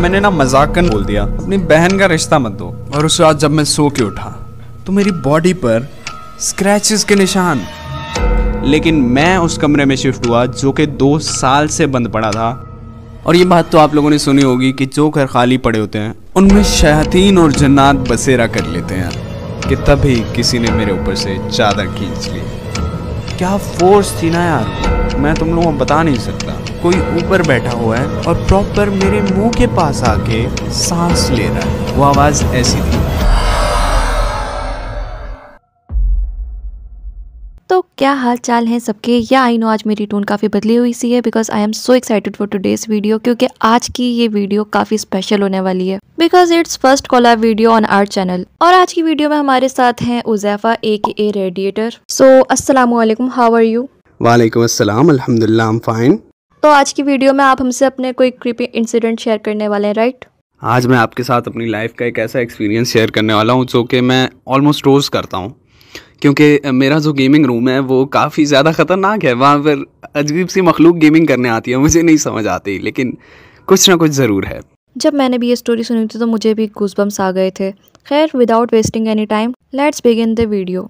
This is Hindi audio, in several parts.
मैंने ना मजाकन बोल दिया अपनी बहन का रिश्ता मत दो। और उस रात जब मैं सो के उठा तो मेरी बॉडी पर स्क्रैचेस के निशान। लेकिन मैं उस कमरे में शिफ्ट हुआ जो कि 2 साल से बंद पड़ा था। और ये बात तो आप लोगों ने सुनी होगी कि जो घर खाली पड़े होते हैं उनमें शैतान और जन्नात बसेरा कर लेते हैं। कि तभी किसी ने मेरे ऊपर से चादर खींच ली। क्या फोर्स थी ना यार, मैं तुम लोगों को बता नहीं सकता। कोई ऊपर बैठा हुआ है और प्रॉपर मेरे मुंह के पास आके सांस ले रहा है। वो आवाज ऐसी थी। तो क्या हाल चाल है सबके। या आई नो आज मेरी टोन काफ़ी बदली हुई सी है because I am so excited for today's video, क्योंकि आज की ये वीडियो काफ़ी स्पेशल होने वाली है because it's first collab video on our channel. और आज की वीडियो में हमारे साथ हैं उज़ैफा AKA रेडिएटर। सो अस्सलाम वालेकुम, हाउ आर यू? वालेकुम अस्सलाम, अल्हम्दुलिल्लाह आई एम फाइन। तो आज की वीडियो में आप हमसे अपने कोई क्रीपी इंसिडेंट शेयर करने वाले हैं, राइट? आज मैं आपके साथ अपनी लाइफ का एक ऐसा एक्सपीरियंस शेयर करने वाला हूँ जो कि मैं ऑलमोस्ट रोज़ करता हूँ, क्योंकि मेरा जो गेमिंग रूम है वो काफ़ी ज़्यादा ख़तरनाक है। वहाँ पर अजीब सी मखलूक गेमिंग करने आती है, मुझे नहीं समझ आती, लेकिन कुछ ना कुछ ज़रूर है। जब मैंने भी ये स्टोरी सुनी थी तो मुझे भी गूज़बम्स आ गए थे। खैर, without wasting any time let's begin the video.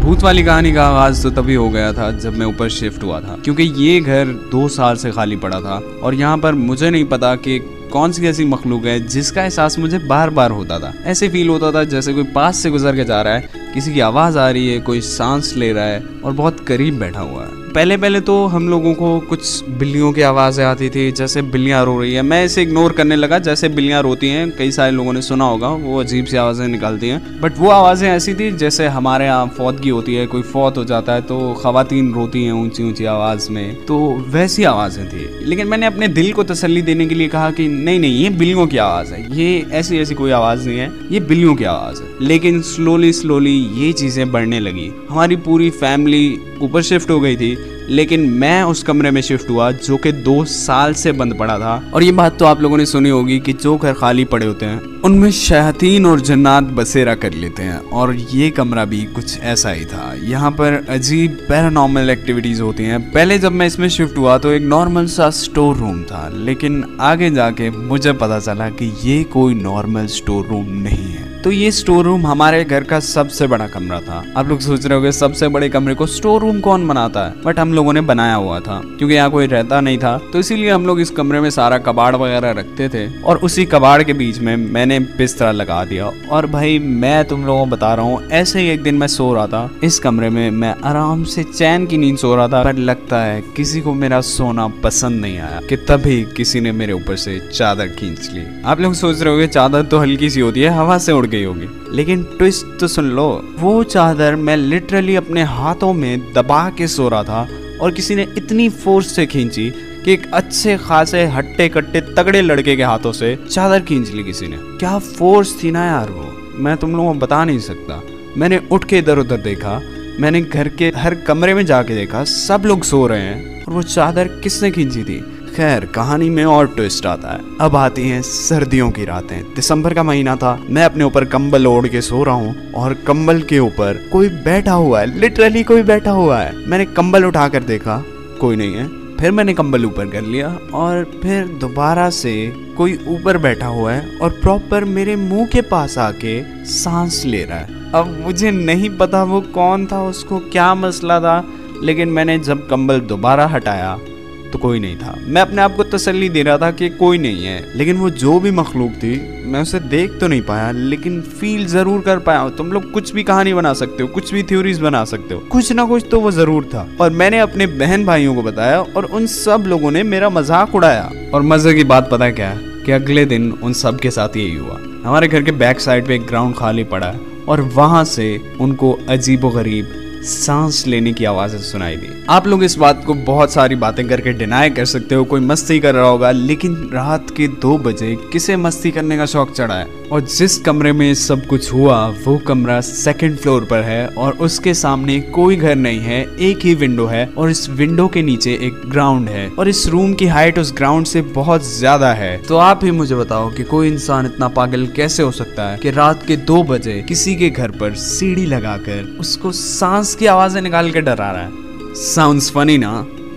भूत वाली कहानी का आगाज तो तभी हो गया था जब मैं ऊपर शिफ्ट हुआ था, क्योंकि ये घर 2 साल से खाली पड़ा था और यहाँ पर मुझे नहीं पता कि कौन सी ऐसी मखलूक है जिसका एहसास मुझे बार बार होता था। ऐसे फील होता था जैसे कोई पास से गुजर के जा रहा है, किसी की आवाज़ आ रही है, कोई सांस ले रहा है और बहुत करीब बैठा हुआ है। पहले तो हम लोगों को कुछ बिल्लियों की आवाज़ें आती थी, जैसे बिल्लियाँ रो रही है। मैं इसे इग्नोर करने लगा, जैसे बिल्लियाँ रोती हैं, कई सारे लोगों ने सुना होगा, वो अजीब सी आवाज़ें निकालती हैं। बट वो आवाज़ें ऐसी थी जैसे हमारे यहाँ फौतगी होती है, कोई फौत हो जाता है तो ख़वातीन रोती हैं ऊंची ऊंची आवाज़ में, तो वैसी आवाज़ें थी। लेकिन मैंने अपने दिल को तसल्ली देने के लिए कहा कि नहीं ये बिल्लियों की आवाज़ है, ये ऐसी कोई आवाज़ नहीं है, ये बिल्लियों की आवाज़ है। लेकिन स्लोली ये चीज़ें बढ़ने लगी। हमारी पूरी फैमिली ऊपर शिफ्ट हो गई थी, लेकिन मैं उस कमरे में शिफ्ट हुआ जो कि 2 साल से बंद पड़ा था। और ये बात तो आप लोगों ने सुनी होगी कि जो घर खाली पड़े होते हैं उनमें शैतान और जन्नात बसेरा कर लेते हैं। और ये कमरा भी कुछ ऐसा ही था। यहाँ पर अजीब पैरानॉर्मल एक्टिविटीज़ होती हैं। पहले जब मैं इसमें शिफ्ट हुआ तो एक नॉर्मल सा स्टोर रूम था, लेकिन आगे जाके मुझे पता चला कि ये कोई नॉर्मल स्टोर रूम नहीं है। तो ये स्टोर रूम हमारे घर का सबसे बड़ा कमरा था। आप लोग सोच रहे होंगे सबसे बड़े कमरे को स्टोर रूम कौन बनाता है, बट हम लोगों ने बनाया हुआ था क्योंकि यहाँ कोई रहता नहीं था, तो इसीलिए हम लोग इस कमरे में सारा कबाड़ वगैरह रखते थे। और उसी कबाड़ के बीच में मैंने बिस्तर लगा दिया। और भाई मैं तुम लोगों को बता रहा हूँ, ऐसे ही एक दिन मैं सो रहा था इस कमरे में, मैं आराम से चैन की नींद सो रहा था, पर लगता है किसी को मेरा सोना पसंद नहीं आया कि तभी किसी ने मेरे ऊपर से चादर खींच ली। आप लोग सोच रहे होंगे चादर तो हल्की सी होती है, हवा से उड़ गई होगी, लेकिन ट्विस्ट तो सुन लो। वो चादर मैं लिटरली अपने हाथों में दबा के सो रहा था और किसी ने इतनी फोर्स से खींची कि एक अच्छे खासे हट्टे कट्टे तगड़े लड़के के हाथों से चादर खींच ली किसी ने। क्या फोर्स थी ना यार वो, मैं तुम लोगों को बता नहीं सकता। मैंने उठ के इधर उधर देखा, मैंने घर के हर कमरे में जाके देखा, सब लोग सो रहे हैं और वो चादर किसने खींची थी। खैर, कहानी में और ट्विस्ट आता है। अब आती हैं सर्दियों की रातें। दिसंबर का महीना था, मैं अपने ऊपर कंबल ओढ़ के सो रहा हूँ और कंबल के ऊपर कोई बैठा हुआ है, लिटरली कोई बैठा हुआ है। मैंने कंबल उठाकर देखा, कोई नहीं है। फिर मैंने कंबल ऊपर कर लिया और फिर दोबारा से कोई ऊपर बैठा हुआ है और प्रॉपर मेरे मुंह के पास आके सांस ले रहा है। अब मुझे नहीं पता वो कौन था, उसको क्या मसला था, लेकिन मैंने जब कंबल दोबारा हटाया तो कोई नहीं था। मैं अपने आप को तसल्ली दे रहा था कि कोई नहीं है, लेकिन वो जो भी मखलूक थी मैं उसे देख तो नहीं पाया, लेकिन फील जरूर कर पाया। तुम लोग कुछ भी कहानी बना सकते हो, कुछ भी थ्योरीज बना सकते हो, कुछ ना कुछ तो वो जरूर था। और मैंने अपने बहन भाइयों को बताया और उन सब लोगों ने मेरा मजाक उड़ाया। और मजे की बात पता है क्या है कि अगले दिन उन सब के साथ यही हुआ। हमारे घर के बैक साइड पे एक ग्राउंड खाली पड़ा है और वहां से उनको अजीबोगरीब सांस लेने की आवाज़ें सुनाई दी। आप लोग इस बात को बहुत सारी बातें करके डिनाई कर सकते हो, कोई मस्ती कर रहा होगा, लेकिन रात के 2 बजे किसे मस्ती करने का शौक चढ़ा है। और जिस कमरे में सब कुछ हुआ वो कमरा 2nd फ्लोर पर है और उसके सामने कोई घर नहीं है, एक ही विंडो है और इस विंडो के नीचे एक ग्राउंड है और इस रूम की हाइट उस ग्राउंड से बहुत ज्यादा है। तो आप ही मुझे बताओ कि कोई इंसान इतना पागल कैसे हो सकता है कि रात के 2 बजे किसी के घर पर सीढ़ी लगाकर उसको सांस की आवाजें निकाल के डरा रहा है। साउंड्स फनी ना,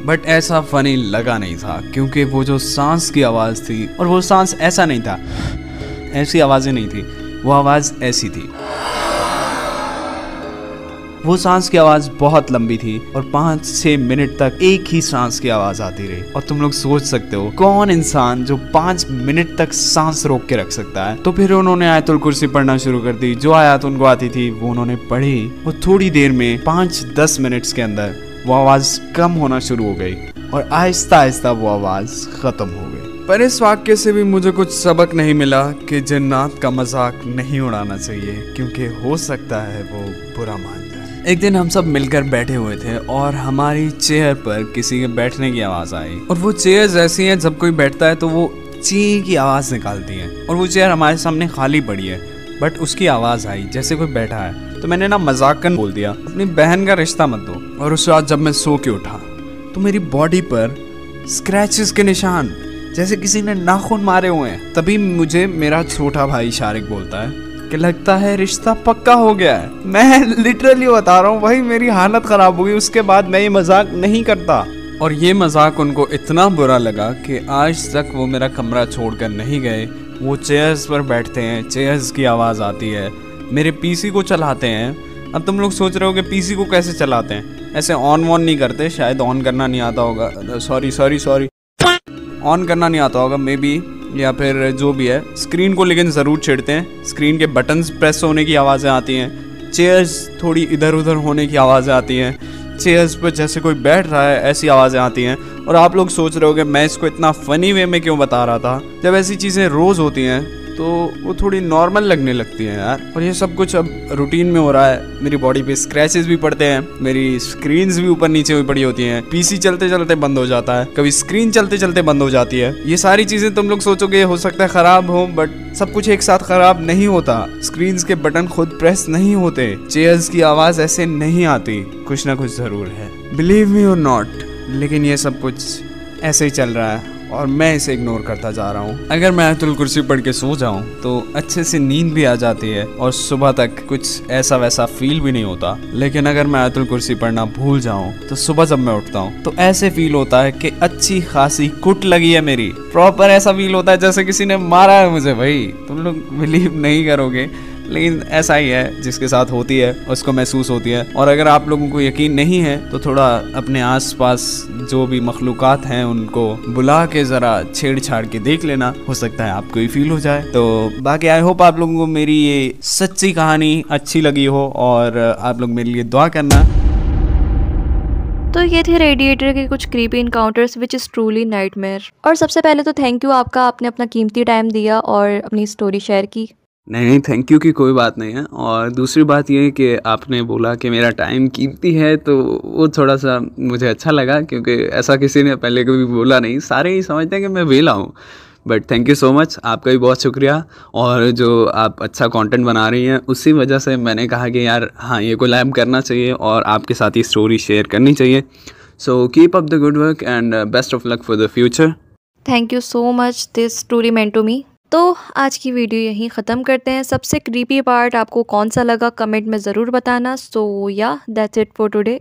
बट ऐसा फनी लगा नहीं था, क्योंकि वो जो सांस की आवाज़ थी, और वो सांस ऐसा नहीं था, ऐसी आवाज़ें नहीं थी, वो आवाज़ ऐसी थी। वो सांस की आवाज़ बहुत लंबी थी और 5-6 मिनट तक एक ही सांस की आवाज़ आती रही। और तुम लोग सोच सकते हो कौन इंसान जो 5 मिनट तक सांस रोक के रख सकता है। तो फिर उन्होंने आयतुल कुर्सी पढ़ना शुरू कर दी। जो आयत उनको आती थी वो उन्होंने पढ़ी, और थोड़ी देर में 5-10 मिनट्स के अंदर वो आवाज़ कम होना शुरू हो गई और आहिस्ता आहिस्ता वो आवाज़ ख़त्म हो गई। पर इस वाक्य से भी मुझे कुछ सबक नहीं मिला कि जन्नत का मजाक नहीं उड़ाना चाहिए, क्योंकि हो सकता है वो बुरा मान जाए। एक दिन हम सब मिलकर बैठे हुए थे और हमारी चेयर पर किसी के बैठने की आवाज़ आई, और वो चेयर्स ऐसी हैं जब कोई बैठता है तो वो ची की आवाज़ निकालती हैं, और वो चेयर हमारे सामने खाली पड़ी है बट उसकी आवाज़ आई जैसे कोई बैठा है। तो मैंने ना मजाकन बोल दिया, अपनी बहन का रिश्ता मत दो। और उस रात जब मैं सो के उठा तो मेरी बॉडी पर स्क्रैचेस के निशान जैसे किसी ने नाखून मारे हुए हैं। तभी मुझे मेरा छोटा भाई शारिक बोलता है कि लगता है रिश्ता पक्का हो गया है। मैं लिटरली बता रहा हूँ भाई, मेरी हालत ख़राब हो गई। उसके बाद मैं ये मजाक नहीं करता, और ये मजाक उनको इतना बुरा लगा कि आज तक वो मेरा कमरा छोड़कर नहीं गए। वो चेयर्स पर बैठते हैं, चेयर्स की आवाज़ आती है, मेरे पीसी को चलाते हैं। अब तुम लोग सोच रहे हो कि पीसी को कैसे चलाते हैं, ऐसे ऑन वॉन नहीं करते, शायद ऑन करना नहीं आता होगा, सॉरी ऑन करना नहीं आता होगा मे बी, या फिर जो भी है, स्क्रीन को लेकिन ज़रूर छेड़ते हैं। स्क्रीन के बटन्स प्रेस होने की आवाज़ें आती हैं, चेयर्स थोड़ी इधर उधर होने की आवाज़ें आती हैं, चेयर्स पर जैसे कोई बैठ रहा है ऐसी आवाज़ें आती हैं। और आप लोग सोच रहे हो कि मैं इसको इतना फ़नी वे में क्यों बता रहा था। जब ऐसी चीज़ें रोज़ होती हैं तो वो थोड़ी नॉर्मल लगने लगती हैं यार। और ये सब कुछ अब रूटीन में हो रहा है। मेरी बॉडी पे स्क्रैचेस भी पड़ते हैं, मेरी स्क्रीन्स भी ऊपर नीचे हुई पड़ी होती हैं, पीसी चलते चलते बंद हो जाता है, कभी स्क्रीन चलते चलते बंद हो जाती है। ये सारी चीज़ें तुम लोग सोचोगे हो सकता है ख़राब हो, बट सब कुछ एक साथ ख़राब नहीं होता। स्क्रीन्स के बटन खुद प्रेस नहीं होते, चेयर्स की आवाज़ ऐसे नहीं आती, कुछ ना कुछ ज़रूर है, बिलीव मी और नॉट। लेकिन ये सब कुछ ऐसे ही चल रहा है और मैं इसे इग्नोर करता जा रहा हूँ। अगर मैं आयतुल कुर्सी पढ़ के सो जाऊँ तो अच्छे से नींद भी आ जाती है और सुबह तक कुछ ऐसा वैसा फील भी नहीं होता। लेकिन अगर मैं आयतुल कुर्सी पढ़ना भूल जाऊँ तो सुबह जब मैं उठता हूँ तो ऐसे फील होता है कि अच्छी खासी कुट लगी है मेरी। प्रॉपर ऐसा फील होता है जैसे किसी ने मारा है मुझे। भाई तुम लोग बिलीव नहीं करोगे, लेकिन ऐसा ही है, जिसके साथ होती है उसको महसूस होती है। और अगर आप लोगों को यकीन नहीं है तो थोड़ा अपने आसपास जो भी मखलूकात हैं उनको बुला के ज़रा छेड़छाड़ के देख लेना, हो सकता है आपको ही फील हो जाए। तो बाकी आई होप आप लोगों को मेरी ये सच्ची कहानी अच्छी लगी हो और आप लोग मेरे लिए दुआ करना। तो ये थे रेडिएटर के कुछ creepy encounters which is truly nightmare. और सबसे पहले तो थैंक यू आपका, आपने अपना कीमती टाइम दिया और अपनी स्टोरी शेयर की। नहीं, थैंक यू की कोई बात नहीं है। और दूसरी बात ये है कि आपने बोला कि मेरा टाइम कीमती है, तो वो थोड़ा सा मुझे अच्छा लगा, क्योंकि ऐसा किसी ने पहले कभी बोला नहीं। सारे ही समझते हैं कि मैं वेला हूँ, but thank you so much, आपका भी बहुत शुक्रिया। और जो आप अच्छा कंटेंट बना रही हैं उसी वजह से मैंने कहा कि यार हाँ, ये कोलैब करना चाहिए और आपके साथ ही स्टोरी शेयर करनी चाहिए। So keep up the good work and best of luck for the future. Thank you so much, this story meant to me. तो आज की वीडियो यहीं ख़त्म करते हैं। सबसे क्रीपी पार्ट आपको कौन सा लगा कमेंट में ज़रूर बताना। सो या दैट्स इट फॉर टुडे।